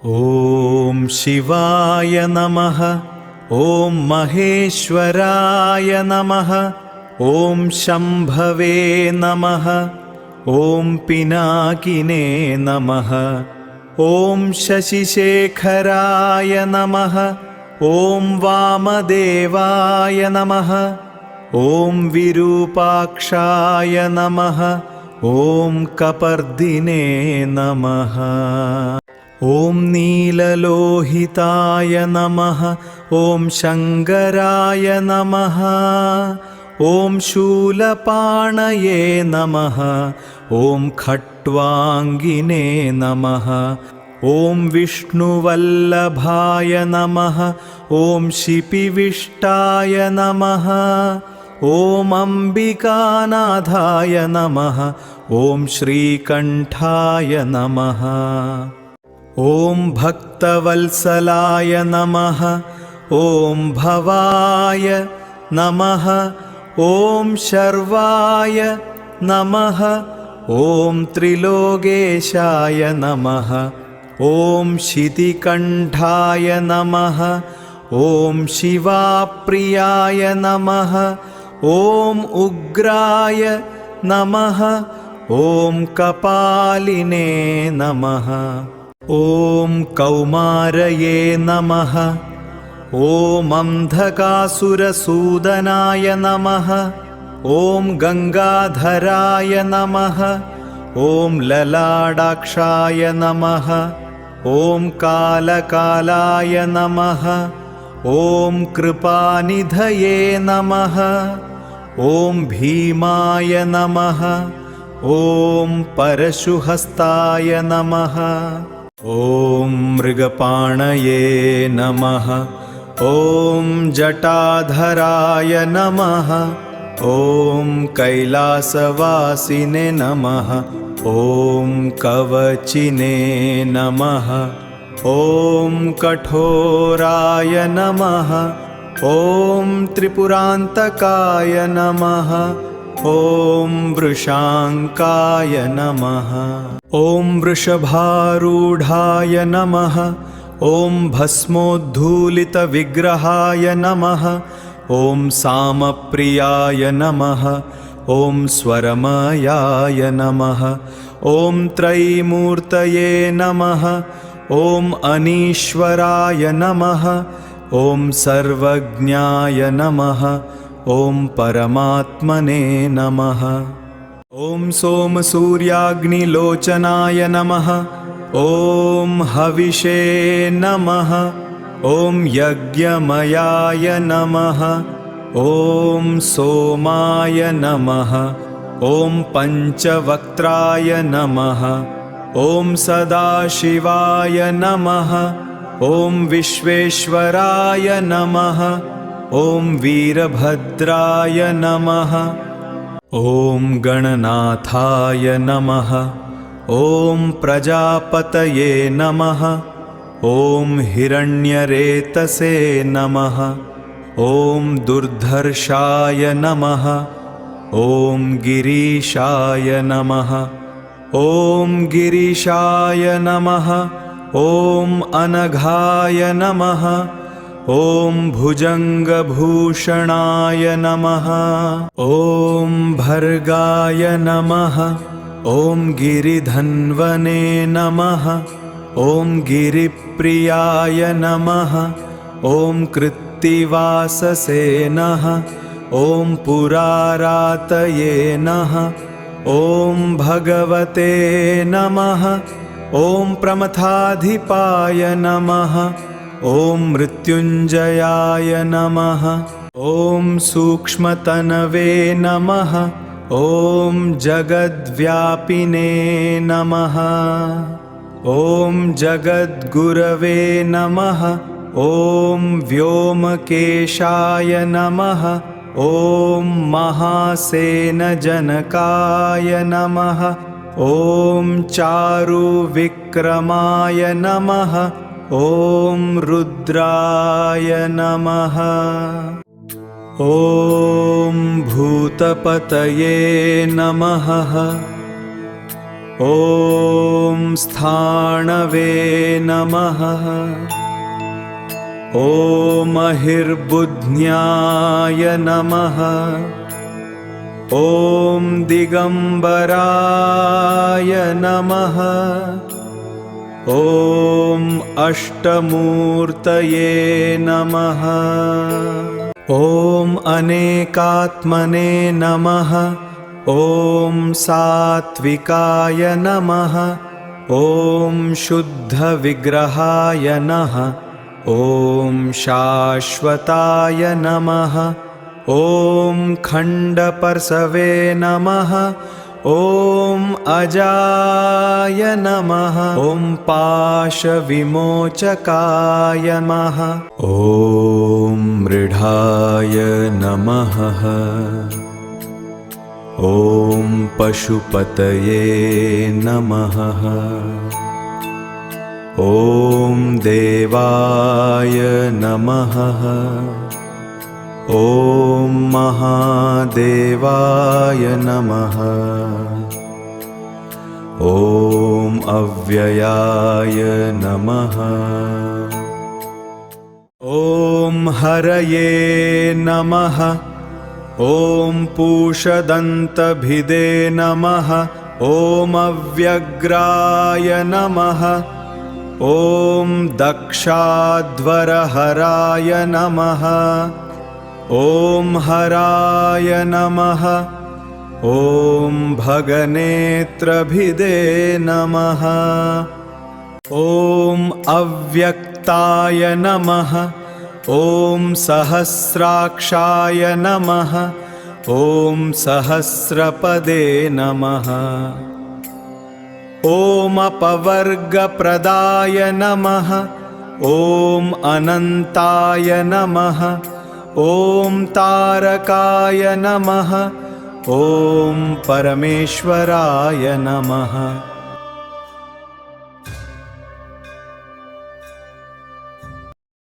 ॐ शिवाय नमः। ॐ महेश्वराय नमः। ॐ शम्भवे नमः। ॐ पिनाकिने नमः। ॐ शशिशेखराय नमः। ॐ वामदेवाय नमः। ॐ विरूपाक्षाय नमः। ॐ कपर्दिने नमः। ॐ नीललोहिताय नमः। ॐ शङ्कराय नमः। ॐ शूलपाणये नमः। ॐ खट्वाङ्गिने नमः। ॐ विष्णुवल्लभाय नमः। ॐ शिपिविष्टाय नमः। ॐ अम्बिकानाथाय नमः। ॐ श्रीकण्ठाय नमः। ॐ भक्तवत्सलाय नमः। ॐ भवाय नमः। ॐ शर्वाय नमः। ॐ त्रिलोकेशाय नमः। ॐ शितिकण्ठाय नमः। ॐ शिवाप्रियाय नमः। ॐ उग्राय नमः। ॐ कपालिने नमः। ॐ कौमारये नमः। ॐ अन्धकासुरसूदनाय नमः। ॐ गङ्गाधराय नमः। ॐ ललाटाक्षाय नमः। ॐ कालकालाय नमः। ॐ कृपानिधये नमः। ॐ भीमाय नमः। ॐ परशुहस्ताय नमः। ॐ मृगपाणये नमः। ॐ जटाधराय नमः। ॐ कैलासवासिने नमः। ॐ कवचिने नमः। ॐ कठोराय नमः। ॐ त्रिपुरान्तकाय नमः। ॐ वृषाङ्काय नमः। ॐ वृषभारूढाय नमः। ॐ भस्मोद्धूलितविग्रहाय नमः। ॐ सामप्रियाय नमः। ॐ स्वरमयाय नमः। ॐ त्रयीमूर्तये नमः। ॐ अनीश्वराय नमः। ॐ सर्वज्ञाय नमः। ॐ परमात्मने नमः। ॐ सोमसूर्याग्निलोचनाय नमः। ॐ हविषे नमः। ॐ यज्ञमयाय नमः। ॐ सोमाय नमः। ॐ पञ्चवक्त्राय नमः। ॐ सदाशिवाय नमः। ॐ विश्वेश्वराय नमः। ॐ वीरभद्राय नमः। ॐ गणनाथाय नमः। ॐ प्रजापतये नमः। ॐ हिरण्यरेतसे नमः। ॐ दुर्धर्षाय नमः। ॐ गिरीशाय नमः। ॐ गिरीशाय नमः। ॐ अनघाय नमः। ॐ भुजङ्गभूषणाय नमः। ॐ भर्गाय नमः। ॐ गिरिधन्वने नमः। ॐ गिरिप्रियाय नमः। ॐ कृत्तिवाससे नमः। ॐ पुरारातये नमः। ॐ भगवते नमः। ॐ प्रमथाधिपाय नमः। ॐ मृत्युञ्जयाय नमः। ॐ सूक्ष्मतनवे नमः। ॐ जगद्व्यापिने नमः। ॐ जगद्गुरवे नमः। ॐ व्योमकेशाय नमः। ॐ महासेनजनकाय नमः। ॐ चारुविक्रमाय नमः। ॐ रुद्राय नमः। ॐ भूतपतये नमः। ॐ स्थाणवे नमः। ॐ अहिर्बुध्न्याय नमः। ॐ दिगम्बराय नमः। ॐ अष्टमूर्तये नमः। ॐ अनेकात्मने नमः। ॐ सात्विकाय नमः। ॐ शुद्धविग्रहाय नमः। ॐ शाश्वताय नमः। ॐ खण्डपर्शवे नमः। ॐ अजाय नमः। ॐ पाशविमोचकाय नमः। ॐ मृडाय नमः। ॐ पशुपतये नमः। ॐ देवाय नमः। ॐ महादेवाय नमः। ॐ अव्ययाय नमः। ॐ हरये नमः। ॐ पूषदन्तभिदे नमः। ॐ अव्यग्राय नमः। ॐ दक्षाध्वरहराय नमः। ॐ हराय नमः। ॐ भगनेत्रभिदे नमः। ॐ अव्यक्ताय नमः। ॐ सहस्राक्षाय नमः। ॐ सहस्रपदे नमः। ॐ अपवर्गप्रदाय नमः। ॐ अनन्ताय नमः। ॐ तारकाय नमः। ॐ परमेश्वराय नमः।